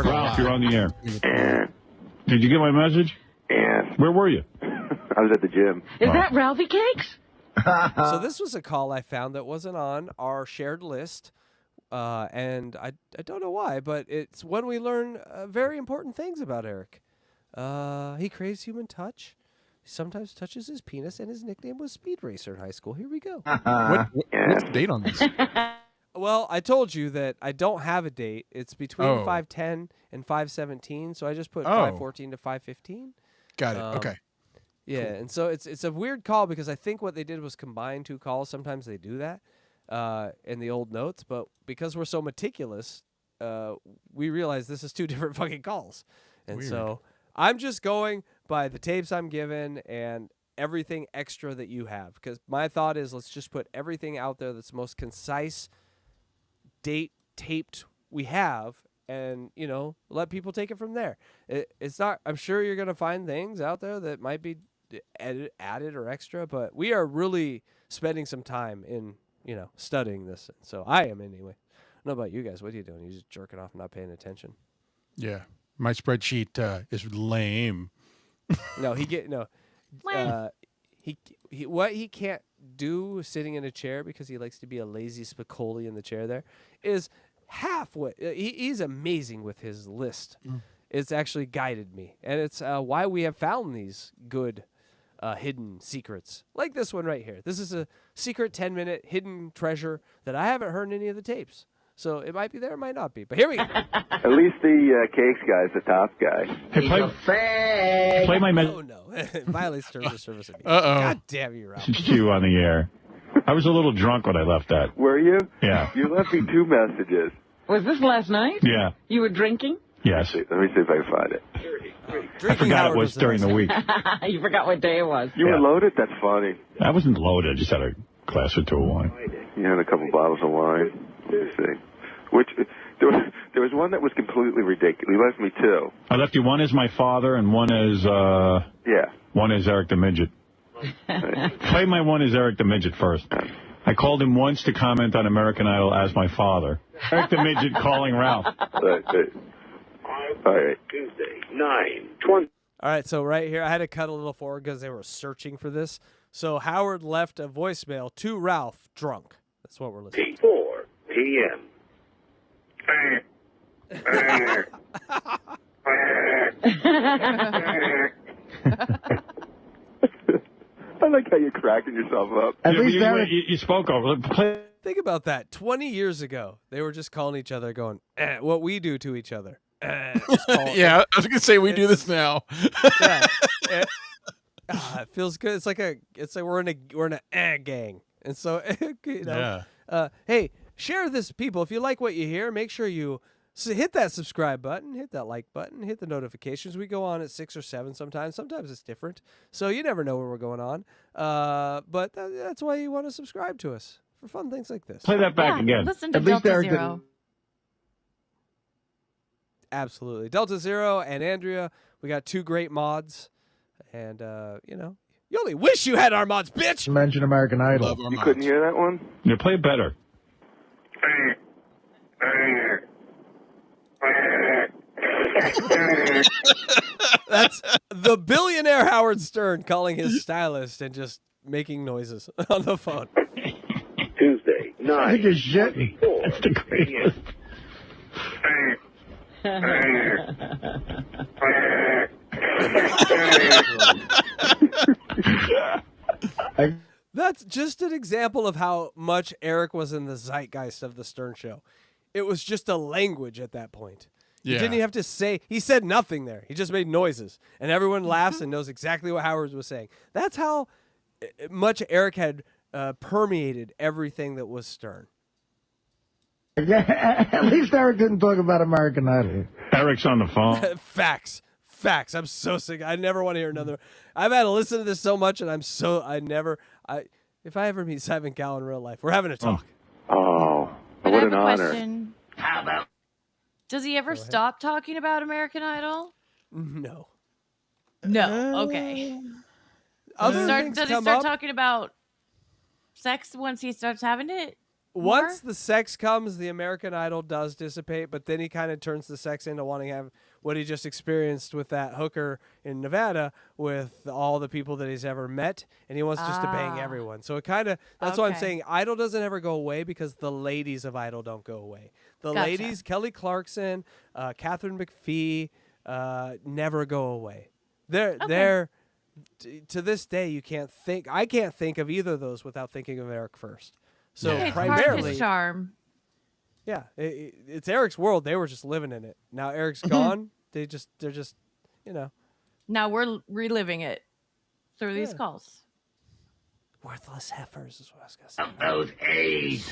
Ralph, you're on the air. Did you get my message? Yeah. Where were you? I was at the gym. Is that Ralphie Cakes? So this was a call I found that wasn't on our shared list, and I don't know why, but it's when we learn very important things about Eric. He craves human touch. He sometimes touches his penis, and his nickname was Speedracer in high school. Here we go. What's the date on this? Well, I told you that I don't have a date. It's between 5:10 and 5:17, so I just put 5:14 to 5:15. Got it. Okay. Yeah, cool. And so it's a weird call because I think what they did was combine two calls. Sometimes they do that in the old notes, but because we're so meticulous, we realize this is two different fucking calls. And weird. So I'm just going by the tapes I'm given and everything extra that you have, because my thought is let's just put everything out there that's most concise, date taped we have, and let people take it from there. It's not, I'm sure you're going to find things out there that might be added or extra, but we are really spending some time in studying this. So I am anyway. I don't know about you guys. What are you doing? You just jerking off and not paying attention? Yeah, my spreadsheet is lame. No, what he can't do sitting in a chair, because he likes to be a lazy spicoli in the chair there, is half what he's amazing with his list. It's actually guided me, and it's why we have found these good hidden secrets like this one right here. This is a secret 10-minute hidden treasure that I haven't heard in any of the tapes, so it might be there, it might not be, but here we go. At least the Cakes guy's the top guy. Hey, play my message. Oh no. Violates terms of service. God damn you, Ralph. You on the air. I was a little drunk when I left that. Were you? Yeah. You left me 2 messages. Was this last night? Yeah. You were drinking? Yes. Let me see if I can find it. I forgot it was during the week. You forgot what day it was. You were loaded? That's funny. I wasn't loaded. I just had a glass or two of wine. You had a couple bottles of wine. Let me see. There was one that was completely ridiculous. You left me 2. I left you one as my father and one as one as Eric the Midget. Play my one as Eric the Midget first. I called him once to comment on American Idol as my father. Eric the Midget calling Ralph. All right. Tuesday, 9:20. All right, so right here, I had to cut a little forward because they were searching for this. So Howard left a voicemail to Ralph drunk. That's what we're listening to. 4 p.m. I like how you're cracking yourself up. At least you spoke over. Think about that. 20 years ago, they were just calling each other, going, what we do to each other. Yeah, I was going to say we do this now. Yeah. It feels good. It's like we're in a gang. And so, hey, share this, people. If you like what you hear, make sure you hit that subscribe button, hit that like button, hit the notifications. We go on at 6 or 7 sometimes. Sometimes it's different. So you never know when we're going on. But that's why you want to subscribe to us for fun things like this. Play that back again. Listen to Delta Zero. Absolutely. Delta Zero and Andrea, we got 2 great mods. And, you only wish you had our mods, bitch! Mention American Idol. You couldn't hear that one? Yeah, play it better. That's the billionaire Howard Stern calling his stylist and just making noises on the phone. Tuesday, 9. That's the greatest. That's just an example of how much Eric was in the zeitgeist of the Stern Show. It was just a language at that point. Yeah. He didn't even have to say, he said nothing there. He just made noises. And everyone laughs and knows exactly what Howard was saying. That's how much Eric had permeated everything that was Stern. At least Eric didn't talk about American Idol. Eric's on the phone. Facts. I'm so sick. I never want to hear another. I've had to listen to this so much, and if I ever meet Simon Cowell in real life, we're having a talk. Oh, what an honor. Question. How about? Does he ever stop talking about American Idol? No. No. Okay. Other does he start talking about sex once he starts having it? Once the sex comes, the American Idol does dissipate, but then he kind of turns the sex into wanting to have what he just experienced with that hooker in Nevada with all the people that he's ever met, and he wants just to bang everyone. So it kind of, that's why I'm saying Idol doesn't ever go away, because the ladies of Idol don't go away. The ladies, Kelly Clarkson, Catherine McPhee, never go away. They're to this day, I can't think of either of those without thinking of Eric first. So primarily, part of his charm. Yeah, it's Eric's world. They were just living in it. Now Eric's gone. They're just, Now we're reliving it through these calls. Worthless heifers is what I was gonna say. Those AIDS.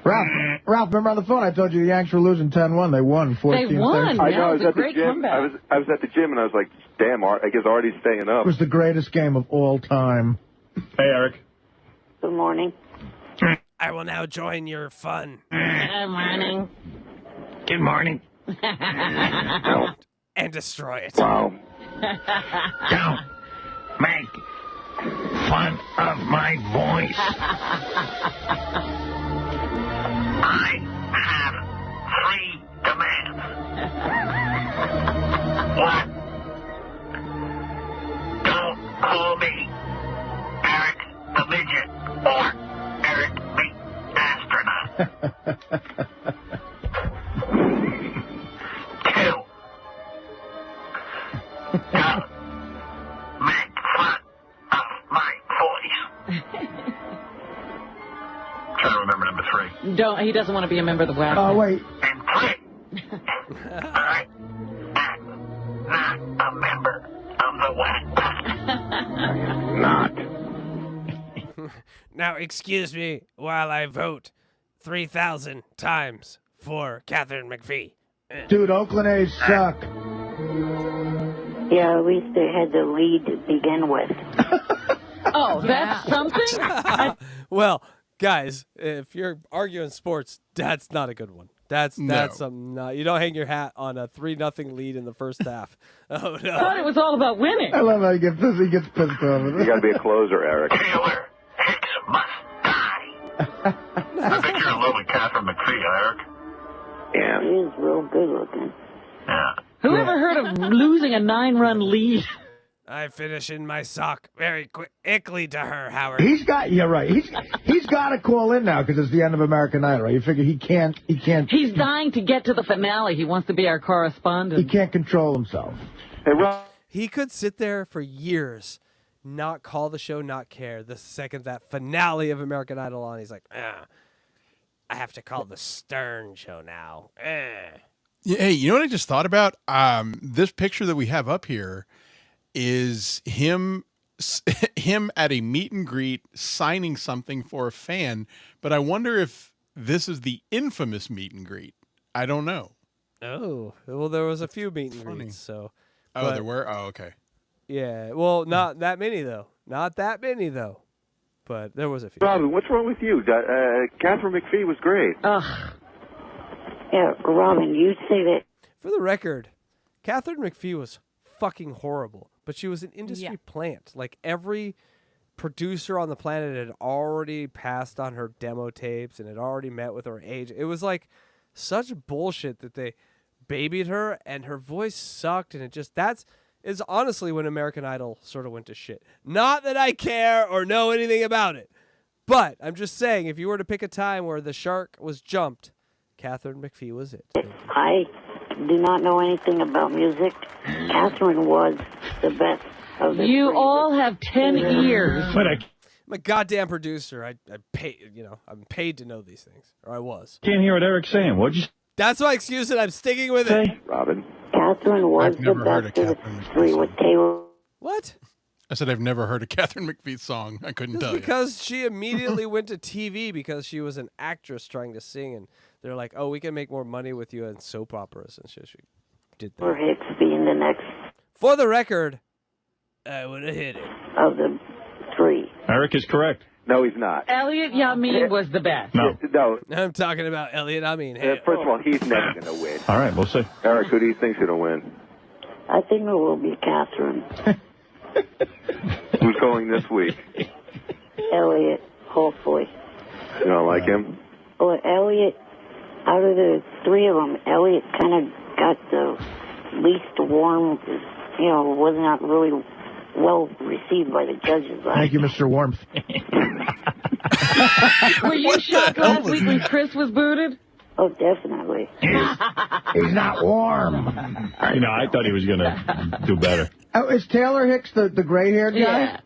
Ralph, remember on the phone I told you the Yanks were losing 10-1. They won 14-13. They won. I know. I was at the great gym. comeback. I was at the gym and I was like, damn, I guess Artie's staying up. It was the greatest game of all time. Hey, Eric. Good morning. I will now join your fun. Good morning. Good morning. And destroy it. Wow. Don't make fun of my voice. I have 3 demands. One, don't call me Eric the Midget or Eric the Astronaut. 2, don't make fun of my voice. Trying to remember number 3. He doesn't want to be a member of the WAC. Oh, wait. And 3, I am not a member of the WAC. Not. Now, excuse me while I vote 3,000 times for Catherine McPhee. Dude, Oakland A's suck. Yeah, at least they had the lead to begin with. Oh, that's something? Well, guys, if you're arguing sports, that's not a good one. That's something. You don't hang your hat on a 3-0 lead in the first half. Oh no! I thought it was all about winning. I love how he gets pissed off. You got to be a closer, Eric. Taylor Hicks must die. I think you're in love with Catherine McPhee, Eric. Yeah. She is real good looking. Yeah. Who ever heard of losing a 9-run lead? I finish in my sock very quickly to her, Howard. You're right. He's got to call in now because it's the end of American Idol, right? You figure he can't. He's dying to get to the finale. He wants to be our correspondent. He can't control himself. Hey, Rob. He could sit there for years, not call the show, not care. The second that finale of American Idol on, he's like, I have to call the Stern show now. Hey, you know what I just thought about? This picture that we have up here is him at a meet and greet signing something for a fan, but I wonder if this is the infamous meet and greet. I don't know. Oh, well, there was a few meet and greets, so. There were? Oh, okay. Yeah, well, not that many, though. Not that many, though. But there was a few. Robin, what's wrong with you? Catherine McPhee was great. Ugh. Yeah, Robin, you say that. For the record, Catherine McPhee was fucking horrible, but she was an industry plant. Like, every producer on the planet had already passed on her demo tapes and had already met with her agent. It was like such bullshit that they babied her, and her voice sucked, and is honestly when American Idol sort of went to shit. Not that I care or know anything about it, but I'm just saying, if you were to pick a time where the shark was jumped, Catherine McPhee was it. I do not know anything about music. Catherine was the best of the You three. all have 10 ears. But I'm a goddamn producer. I'm paid to know these things, or I was. can't hear what Eric's saying. What'd you That's my excuse, and I'm sticking with it. Robin. Catherine was I've the never heard best of of the Catherine McPhee three song. with Taylor. What? I said I've never heard a Catherine McPhee song. I couldn't tell you. Because she immediately went to TV because she was an actress trying to sing, and they're like, "Oh, we can make more money with you in soap operas," and she did Or that. Hicks being the next For the record, I would have hit it. of the three. Eric is correct. No, he's not. Elliot Yamin was the best. No. No. I'm talking about Elliot. I mean, hey, First of all, he's never going to win. All right, we'll see. Eric, who do you think's going to win? I think it will be Catherine. Who's going this week? Elliot. hopefully. You don't like him? Well, Elliot, out of the three of them, Elliot kind of got the least warm, was not really well received by the judges. Thank you, Mr. Warmth. Were you shocked last week when Chris was booted? Oh, definitely. He's not warm. I thought he was going to do better. Oh, is Taylor Hicks the gray-haired guy? Yeah.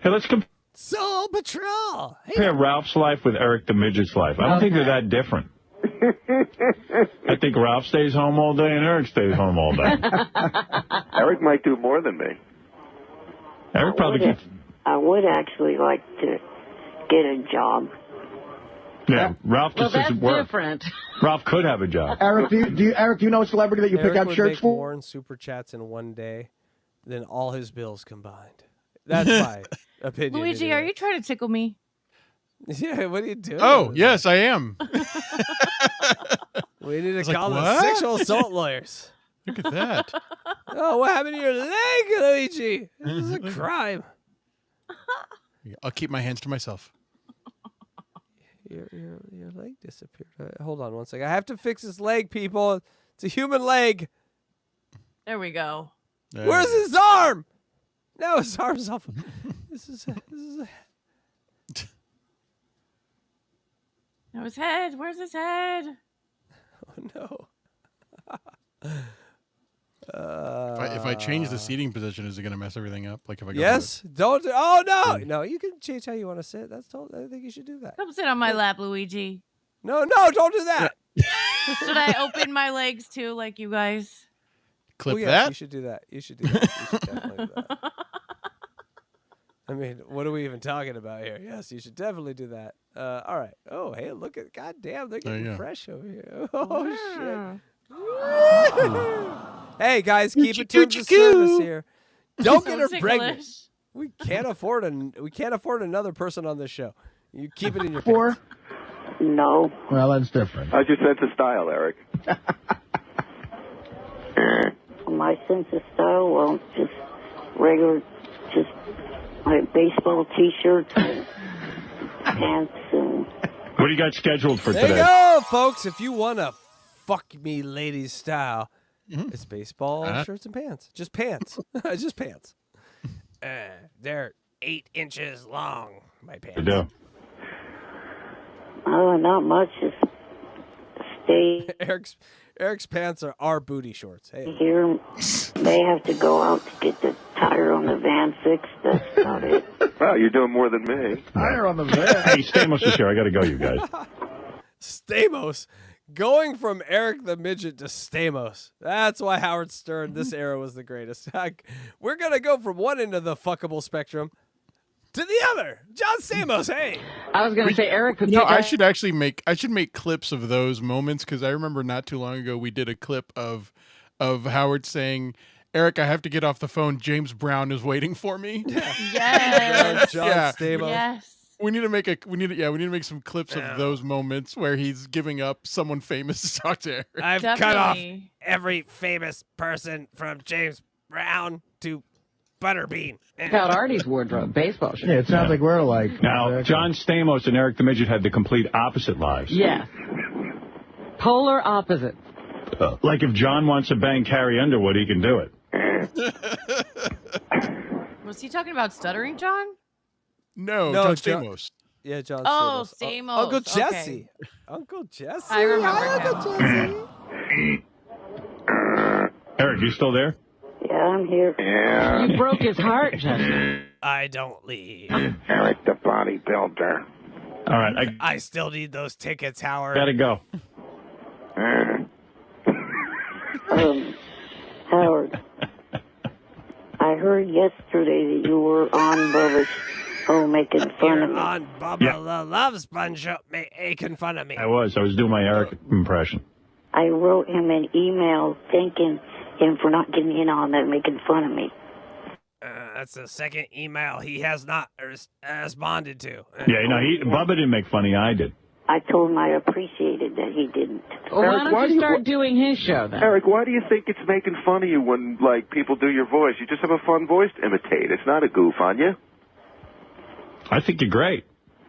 Hey, let's compare Soul Patrol. Hey. Ralph's life with Eric the Midget's life. I don't think they're that different. I think Ralph stays home all day and Eric stays home all day. Eric might do more than me. Eric probably keeps... I would actually like to get a job. Yeah, Ralph just that's doesn't work. different. Ralph could have a job. Eric, do you know a celebrity that you Eric pick out would shirts make for? more in super chats in one day than all his bills combined. That's my opinion. Luigi, are you trying to tickle me? Yeah, what are you doing? Oh, yes, I am. We need to like, call the what? sexual assault lawyers. Look at that. Oh, what happened to your leg, Luigi? This is a crime. I'll keep my hands to myself. Your leg disappeared. Hold on one second. I have to fix his leg, people. It's a human leg. There we go. Where's his arm? No, his arm's off. This is No, his head. Where's his head? Oh no. If I change the seating position, is it going to mess everything up? Like if I go Yes. Don't. Oh no. No, you can change how you want to sit. I think you should do that. Come sit on my lap, Luigi. No, don't do that. Should I open my legs too, like you guys? clip yes, that? You should do that. You should do that. You should definitely do that. I mean, what are we even talking about here? Yes, you should definitely do that. All right. Oh, hey, look at, goddamn, they're getting fresh over here. Oh, shit. Hey, guys, keep it terms of service here. Don't get her pregnant. We can't afford another person on this show. You keep it in your pants. No. Well, that's different. How's your sense of style, Eric? My sense of style, well, just regular, just like baseball T-shirts and pants and... What do you got scheduled for There today? you go, folks. If you want to fuck me ladies style, it's baseball shirts and pants. Just pants. Just pants. They're 8 inches long, my pants. You do. Oh, not much. Just stay Eric's pants are our booty shorts. Hey. here. They have to go out to get the tire on the van fixed. That's about it. Wow, you're doing more than me. Tire on the van. Hey, Stamos is here. I got to go, you guys. Stamos. Going from Eric the Midget to Stamos. That's why Howard Stern, this era was the greatest. We're going to go from one end of the fuckable spectrum to the other. John Stamos, hey. I was going to say, Eric could No, take I that. should actually make clips of those moments, because I remember not too long ago we did a clip of Howard saying, "Eric, I have to get off the phone. James Brown is waiting for me." Yes. John Stamos. Yes. We need to make some clips of those moments where he's giving up someone famous to talk to Eric. I've cut off every famous person from James Brown to Butterbean. Out Artie's wardrobe, baseball shirt. Yeah, it sounds like we're alike. Now, John Stamos and Eric the Midget had the complete opposite lives. Yeah. Polar opposite. Like if John wants to bang Carrie Underwood, he can do it. Was he talking about stuttering, John? No, No, John Stamos. Yeah, John Oh, Stamos. Stamos. Uncle Okay. Jesse. Uncle Jesse. I remember Hi, him. Uncle Jesse. Eric, you still there? Yeah, I'm here. Yeah. You broke his heart, Jesse. I don't leave. Eric the bodybuilder. All right, I still need those tickets, Howard. gotta go. Howard, I heard yesterday that you were on Bubba's show making fun of You're me. on Bubba the Love Sponge Show making fun of me. I was doing my Eric impression. I wrote him an email thanking him for not getting in on that, making fun of me. That's the second email he has not responded to. Yeah, Bubba didn't make fun of you, I did. I told him I appreciated that he didn't. Well, Eric, why why don't do you you- start doing his show then? Eric, why do you think it's making fun of you when, like, people do your voice? You just have a fun voice to imitate. It's not a goof on you. I think you're great.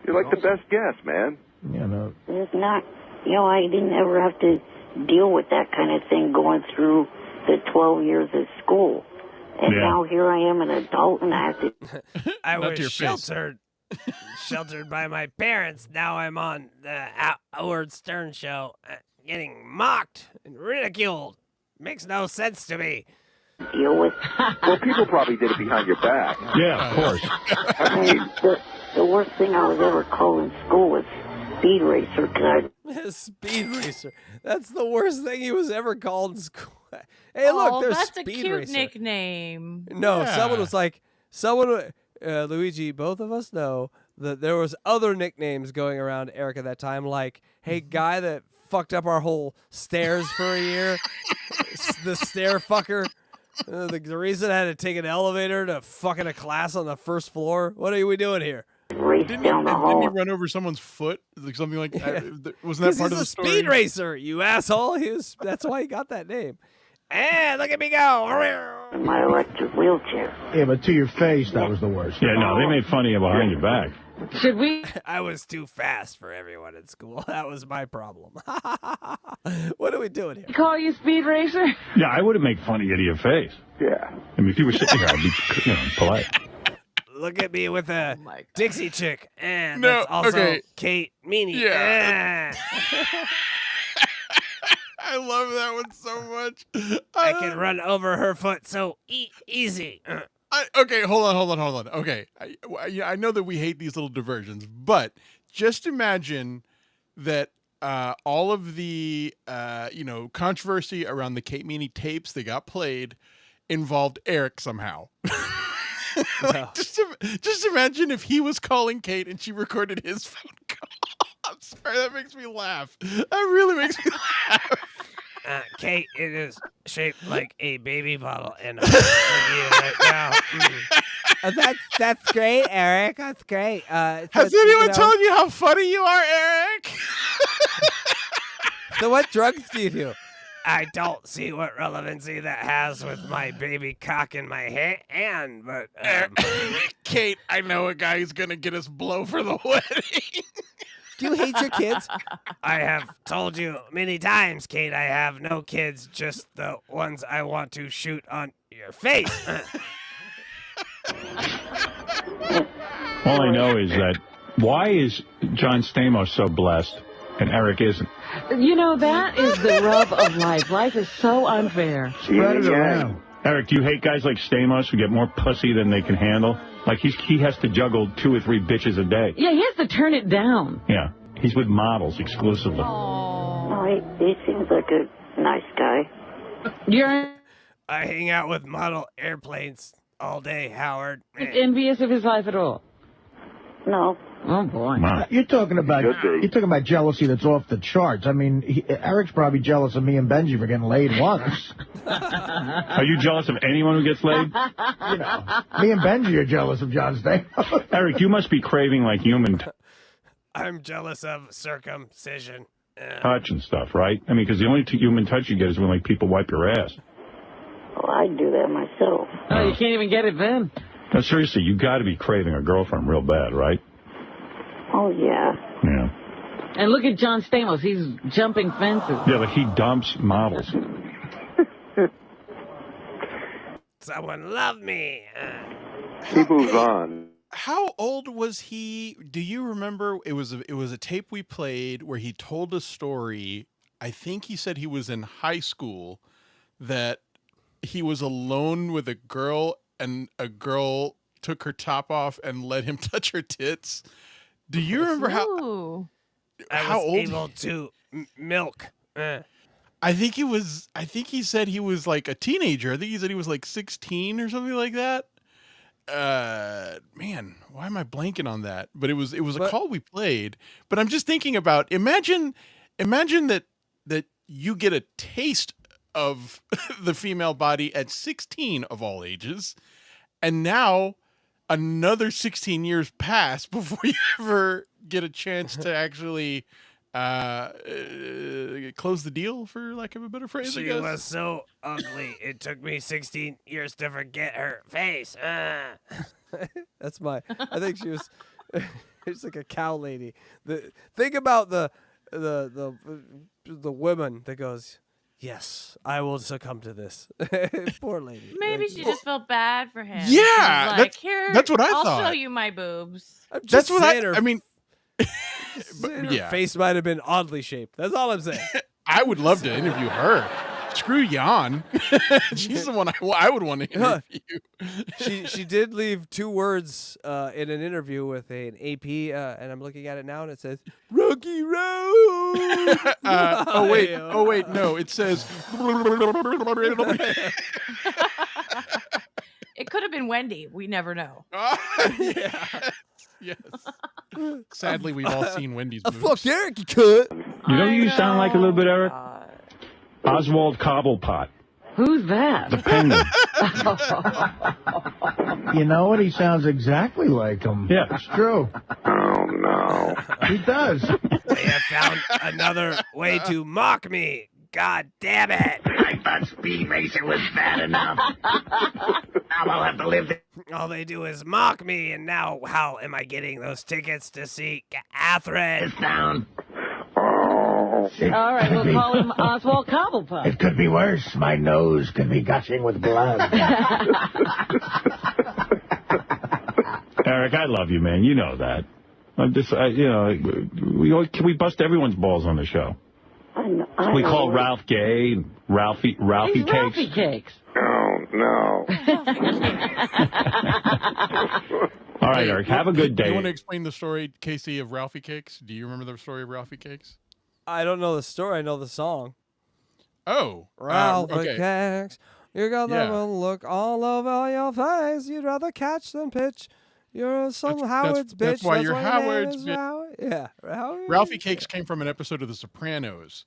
You're like the best guest, man. You know. It's not, I didn't ever have to deal with that kind of thing going through the 12 years of school. And now here I am, an adult, and I have to... I was sheltered by my parents. Now I'm on the Howard Stern show, getting mocked and ridiculed. Makes no sense to me. Deal with... Well, people probably did it behind your back. Yeah, of course. I mean, the worst thing I was ever called in school was Speedracer, because Speedracer. That's the worst thing he was ever called in school. Hey, look, there's that's Speedracer. a cute nickname. No, someone was like, Luigi, both of us know that there was other nicknames going around Eric at that time, like, hey, guy that fucked up our whole stairs for a year, the stair fucker. The reason I had to take an elevator to fucking a class on the first floor. What are we doing here? Didn't he run over someone's foot? Like something like wasn't that part of the story? He's a speed racer, you asshole. That's why he got that name. And look at me go. My electric wheelchair. Yeah, but to your face, that was the worst. Yeah, no, they made fun of you behind your back. Should we? I was too fast for everyone in school. That was my problem. What are we doing here? Call you Speedracer? Yeah, I wouldn't make fun of you to your face. Yeah. I mean, if you were sitting here, I'd be polite. Look at me with a Dixie chick. And No, that's also okay. Kate Meany. Yeah. I love that one so much. I can run over her foot so easy. Okay, hold on. Okay, I know that we hate these little diversions, but just imagine that all of the controversy around the Kate Meany tapes that got played involved Eric somehow. Just imagine if he was calling Kate and she recorded his phone call. I'm sorry, that makes me laugh. That really makes me laugh. Kate, it is shaped like a baby bottle, and I'm right now. That's great, Eric. That's great. Has anyone told you how funny you are, Eric? So what drugs do you do? I don't see what relevancy that has with my baby cock in my hand, but... Kate, I know a guy who's going to get us blow for the wedding. Do you hate your kids? I have told you many times, Kate, I have no kids, just the ones I want to shoot on your face. All I know is that why is John Stamos so blessed and Eric isn't? That is the rub of life. Life is so unfair. Spread it around. Eric, do you hate guys like Stamos who get more pussy than they can handle? Like he has to juggle 2 or 3 bitches a day. Yeah, he has to turn it down. Yeah, he's with models exclusively. No, he seems like a nice guy. I hang out with model airplanes all day, Howard. Envious of his life at all? No. Oh boy. You're talking about jealousy that's off the charts. I mean, Eric's probably jealous of me and Benji for getting laid once. Are you jealous of anyone who gets laid? Me and Benji are jealous of John Stamos. Eric, you must be craving like human I'm jealous of circumcision. touch and stuff, right? I mean, because the only human touch you get is when like people wipe your ass. Well, I do that myself. Oh, you can't even get it then. No, seriously, you got to be craving a girlfriend real bad, right? Oh, yeah. Yeah. And look at John Stamos. He's jumping fences. Yeah, but he dumps models. Someone love me. He moves on. How old was he? Do you remember? It was a tape we played where he told a story. I think he said he was in high school, that he was alone with a girl and a girl took her top off and let him touch her tits. Do you remember how I was old able to milk? I think he said he was like a teenager. I think he said he was like 16 or something like that. Man, why am I blanking on that? But it was a call we played. But I'm just thinking about imagine that you get a taste of the female body at 16 of all ages, and now another 16 years pass before you ever get a chance to actually close the deal, for lack of a better phrase. She was so ugly, it took me 16 years to forget her face. I think she was It's like a cow lady. Think about the woman that goes, yes, I will succumb to this. Poor lady. Maybe she just felt bad for him. Yeah, She was like, that's what I I'll thought. show you my boobs. That's what I mean. Her face might have been oddly shaped. That's all I'm saying. I would love to interview her. Screw Jan. She's the one I would want to interview. She did leave 2 words in an interview with an AP, and I'm looking at it now, and it says, Rocky Road. Oh, wait, no. It says... It could have been Wendy. We never know. Yes. Sadly, we've all seen Wendy's moves. Fuck Eric, you could. You know who you sound like a little bit, Eric? Oswald Cobblepot. Who's that? The penguin. You know what? He sounds exactly like him. Yeah. It's true. Oh, no. He does. They have found another way to mock me. God damn it. I thought Speedracer was bad enough. Now I'll have to live there. All they do is mock me, and now how am I getting those tickets to see Catherine? Down. Oh. All right, we'll call him Oswald Cobblepot. It could be worse. My nose could be gushing with blood. Eric, I love you, man. You know that. I'm just, we bust everyone's balls on the show. We call Ralph gay, Ralphie He's Cakes. Ralphie Cakes. Oh, no. All right, Eric, have a good day. You want to explain the story, Casey, of Ralphie Cakes? Do you remember the story of Ralphie Cakes? I don't know the story. I know the song. Oh. Ralphie okay. Cakes, you got that look all over your face. You'd rather catch than pitch. You're some Howard's bitch. That's why you're Howard's bitch. Howard. Yeah. Ralphie Cakes came from an episode of The Sopranos,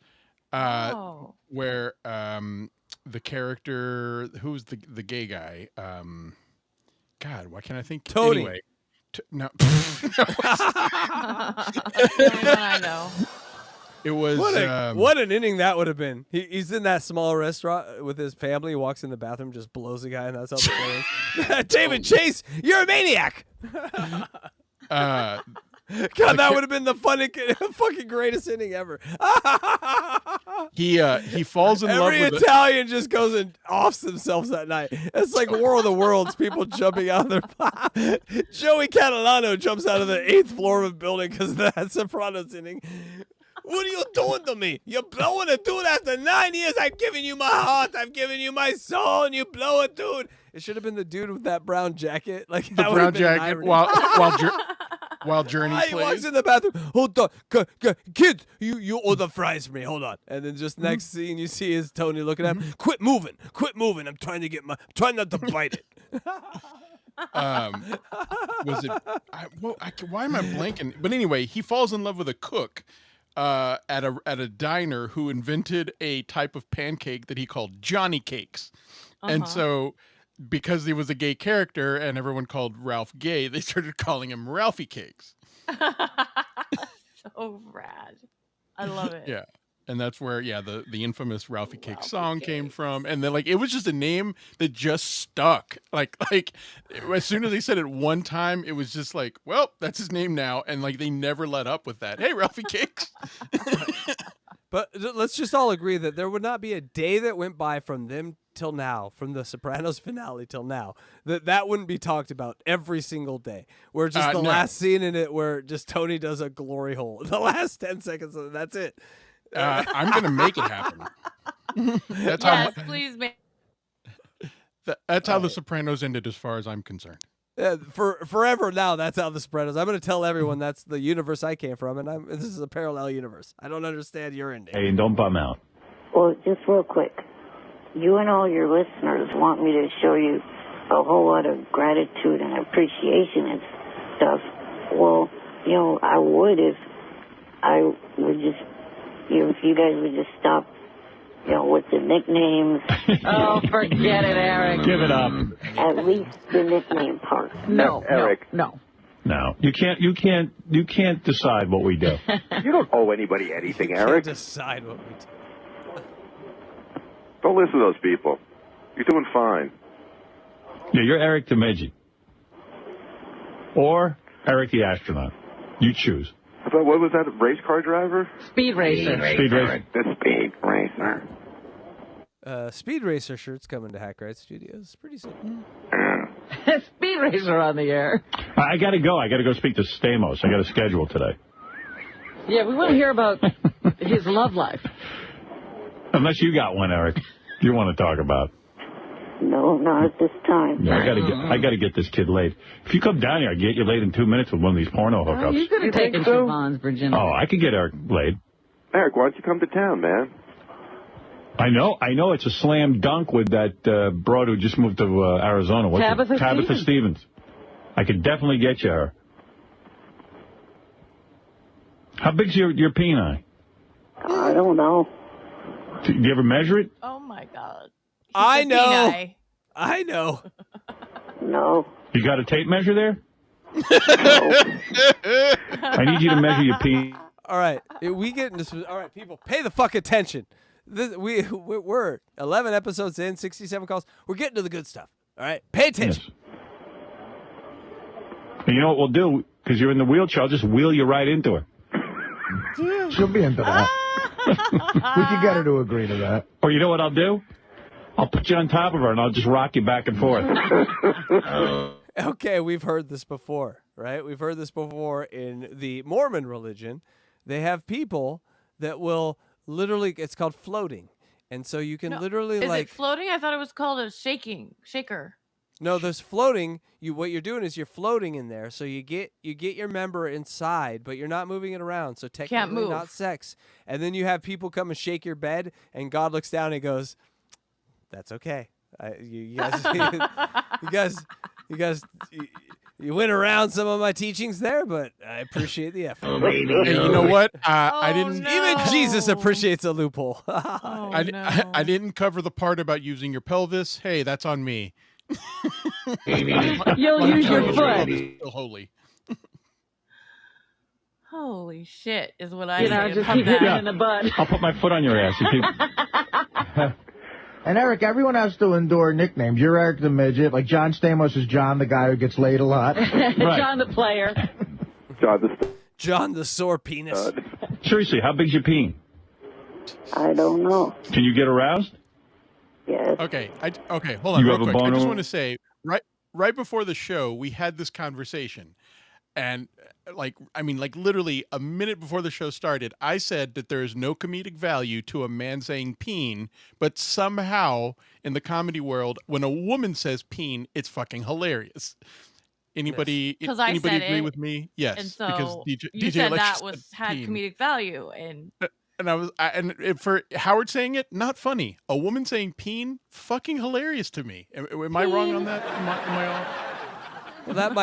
where the character, who's the gay guy? God, why can't I think? Tony. Anyway, no. I know. It was what an inning that would have been. He's in that small restaurant with his family. He walks in the bathroom, just blows a guy, and that's how the play is. David Chase, you're a maniac. God, that would have been the fucking greatest inning ever. He falls in love with Every Italian just goes and offs themselves that night. It's like War of the Worlds, people jumping out of their... Joey Catalano jumps out of the 8th floor of a building because of that Sopranos inning. What are you doing to me? You're blowing a dude after 9 years. I've given you my heart. I've given you my soul, and you blow a dude. It should have been the dude with that brown jacket. Like the brown jacket while Journey plays. He walks in the bathroom. Hold on. Kids, you order fries for me. Hold on. And then just next scene, you see is Tony looking at him. Quit moving. I'm trying to trying not to bite it. Was it? Why am I blanking? But anyway, he falls in love with a cook at a diner who invented a type of pancake that he called Johnny Cakes. And so because he was a gay character and everyone called Ralph gay, they started calling him Ralphie Cakes. So rad. I love it. Yeah. And that's where, the infamous Ralphie Cakes song came from. And then, it was just a name that just stuck. Like as soon as they said it one time, it was just like, well, that's his name now. And, they never let up with that. Hey, Ralphie Cakes. But let's just all agree that there would not be a day that went by from them till now, from the Sopranos finale till now, that wouldn't be talked about every single day. Where just the last scene in it where just Tony does a glory hole. The last 10 seconds of it, that's it. I'm going to make it happen. Please make. That's how The Sopranos ended, as far as I'm concerned. Yeah, for forever now, that's how The Sopranos. I'm going to tell everyone that's the universe I came from, and this is a parallel universe. I don't understand your ending. Hey, don't bum out. Well, just real quick, you and all your listeners want me to show you a whole lot of gratitude and appreciation and stuff. Well, I would if I would just, if you guys would just stop, with the nicknames. Oh, forget it, Eric. Give it up. At least the nickname part. No, Eric. No. You can't decide what we do. You don't owe anybody anything, Eric. Decide what we do. Don't listen to those people. You're doing fine. Yeah, you're Eric the Midget. Or Eric the astronaut. You choose. But what was that? Race car driver? Speedracer. Speedracer. The Speed Racer. Speedracer shirts coming to Hackride Studios. Pretty soon. Speedracer on the air. I got to go. I got to go speak to Stamos. I got a schedule today. Yeah, we want to hear about his love life. Unless you got one, Eric, you want to talk about. No, not at this time. Yeah, I got to get this kid laid. If you come down here, I can get you laid in 2 minutes with one of these porno hookups. You could have taken Siobhan's virginity. Oh, I could get Eric laid. Eric, why don't you come to town, man? I know. It's a slam dunk with that broad who just moved to Arizona. What's Tabitha Stevens. I could definitely get you her. How big's your peni? I don't know. Do you ever measure it? Oh, my God. I know. Peni. I know. No. You got a tape measure there? No. I need you to measure your peni. All right. We get into... All right, people, pay the fuck attention. We're 11 episodes in, 67 calls. We're getting to the good stuff. All right? Pay attention. Yes. And you know what we'll do? Because you're in the wheelchair, I'll just wheel you right into her. She'll be into that. We can get her to agree to that. Or you know what I'll do? I'll put you on top of her, and I'll just rock you back and forth. Okay, we've heard this before, right? We've heard this before in the Mormon religion. They have people that will literally, it's called floating. And so you can literally Is it floating? I thought it was called a shaker. No, there's floating. What you're doing is you're floating in there. So you get your member inside, but you're not moving it around. So technically not sex. And then you have people come and shake your bed, and God looks down and goes, "That's okay. You guys, you went around some of my teachings there, but I appreciate the effort." Hey, you know what? I didn't. Even Jesus appreciates a loophole. I didn't cover the part about using your pelvis. Hey, that's on me. You'll use your foot. Still holy. Holy shit is what I say. Just keep hitting in the butt. I'll put my foot on your ass. And Eric, everyone has to endure nicknames. You're Eric the Midget. Like John Stamos is John, the guy who gets laid a lot. Right. John the player. John the sore penis. Seriously, how big's your peen? I don't know. Can you get aroused? Yes. Okay, hold on You real have a quick. I just boner? want to say, right before the show, we had this conversation. And, literally a minute before the show started, I said that there is no comedic value to a man saying peen, but somehow, in the comedy world, when a woman says peen, it's fucking hilarious. Anybody agree with me? Yes. And so because you DJ said Electra that said had peen. comedic value. And For Howard saying it, not funny. A woman saying peen, fucking hilarious to me. Am I wrong on that? Am I off? Well, that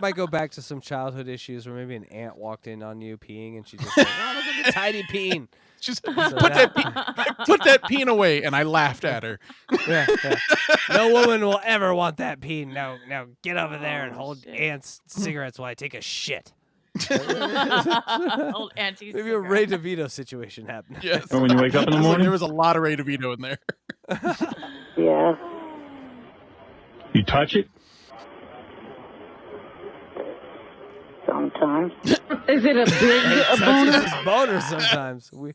might go back to some childhood issues where maybe an aunt walked in on you peeing and she just said, "Oh, look at the tiny peen." Just put that peen away, and I laughed at her. Yeah. No woman will ever want that peen. Now get over there and hold Aunt's cigarettes while I take a shit. old auntie. Maybe a Ray DeVito situation happened. Yes. Or when you wake up in the morning? There was a lot of Ray DeVito in there. Yeah. You touch it? Sometimes. Is it a big boner? Boner sometimes. We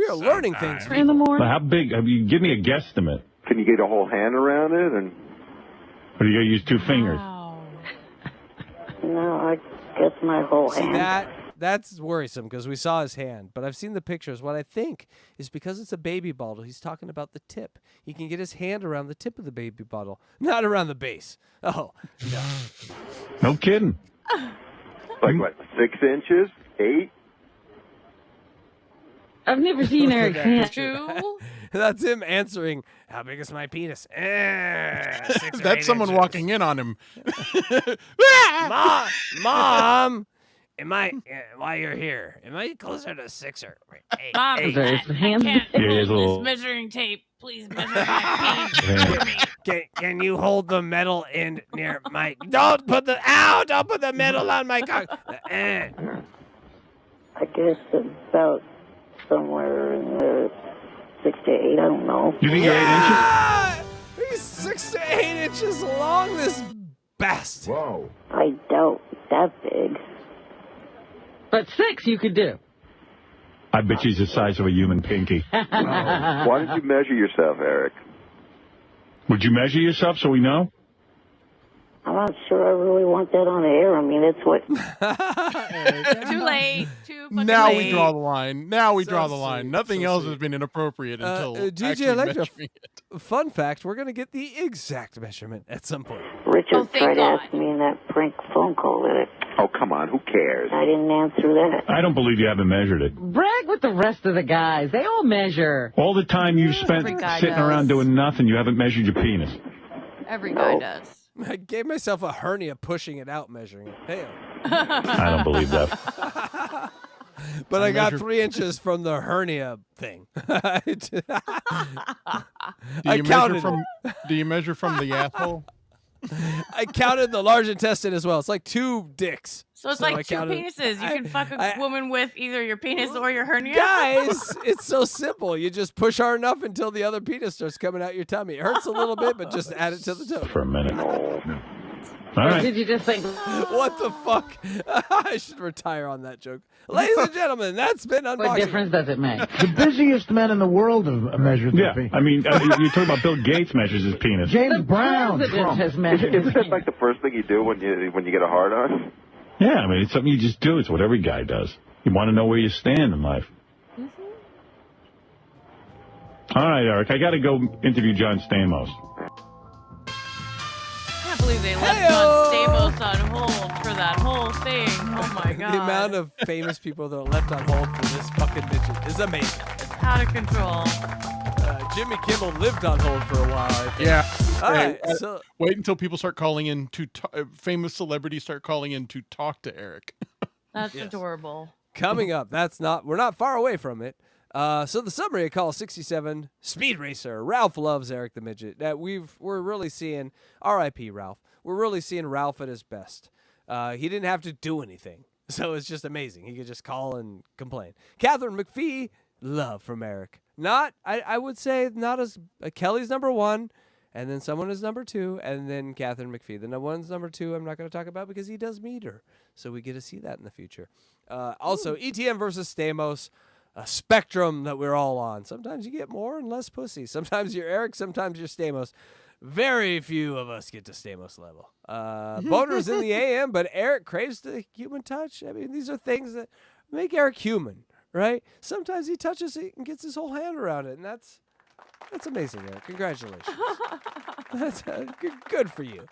are learning things. In the morning? Well, how big? Give me a guesstimate. Can you get a whole hand around it? And Or do you got to use 2 fingers? Wow. No, I guess my whole hand. That's worrisome because we saw his hand, but I've seen the pictures. What I think is because it's a baby bottle, he's talking about the tip. He can get his hand around the tip of the baby bottle, not around the base. Oh, no. No kidding. like what, 6 inches? 8? I've never seen Eric's hand. True. That's him answering, "How big is my penis?" 6 or 8 That's someone inches. walking in on him. Mom, while you're here, am I closer to 6 or 8? Mom, Is there his hand? I can't Yeah, hold a little- this measuring tape. Please measure my penis. Can you hold the metal end near my? Don't put the metal on my cock. I guess about somewhere in the 6 to 8. I don't know. You think you're 8 inches? He's 6 to 8 inches long. This bastard. Whoa. I doubt that big. But 6 you could do. I bet she's the size of a human pinky. Why did you measure yourself, Eric? Would you measure yourself so we know? I'm not sure I really want that on the air. I mean, it's what... Too late. Too fucking Now late. we draw the line. Now we draw the sweet. line. Nothing So else sweet. has been inappropriate until DJ actually Electra, measuring it. fun fact, we're going to get the exact measurement at some point. Richard thank tried to God. ask me in that prank phone call that Oh, come on. Who cares? I didn't answer that. I don't believe you haven't measured it. Brag with the rest of the guys. They all measure. All the time you've spent Every guy sitting does. around doing nothing, you haven't measured your penis. Every guy does. I gave myself a hernia pushing it out, measuring it. Damn. I don't believe that. But I got 3 inches from the hernia thing. I counted Do you measure from the asshole? I counted the large intestine as well. It's like 2 dicks. So it's I like 2 counted- penises. You can fuck a woman with either your penis or your hernia. Guys, it's so simple. You just push hard enough until the other penis starts coming out your tummy. It hurts a little bit, but just add it to the tummy. For a minute. All Or right. did you just think, What the fuck? I should retire on that joke. Ladies and gentlemen, that's been unboxing. what difference does it make? The busiest men in the world have measured their Yeah, penis. I mean, you're talking about Bill Gates measures his penis. James Brown. President has measured his Isn't that penis. like the first thing you do when you get a hard on? Yeah, I mean, it's something you just do. It's what every guy does. You want to know where you stand in life. All right, Eric, I got to go interview John Stamos. I can't believe they left John Stamos on hold for that whole thing. Oh my god. The amount of famous people that are left on hold for this fucking midget is amazing. It's out of control. Jimmy Kimmel lived on hold for a while, I think. Yeah. All Hey, right, so wait until people start calling in to famous celebrities start calling in to talk to Eric. That's adorable. coming up, we're not far away from it. So the summary of Call 67, Speedracer. Ralph loves Eric the Midget. We're really seeing, R.I.P. Ralph. We're really seeing Ralph at his best. He didn't have to do anything, so it's just amazing. He could just call and complain. Catherine McPhee, love from Eric. I would say not as Kelly's number 1, and then someone is number 2, and then Catherine McPhee. The one's number 2 I'm not going to talk about because he does meet her, so we get to see that in the future. Also, ETM versus Stamos. A spectrum that we're all on. Sometimes you get more and less pussy. Sometimes you're Eric, sometimes you're Stamos. Very few of us get to Stamos level. Boner's in the AM, but Eric craves the human touch. I mean, these are things that make Eric human, right? Sometimes he touches it and gets his whole hand around it, and that's amazing, Eric. Congratulations. That's good for you.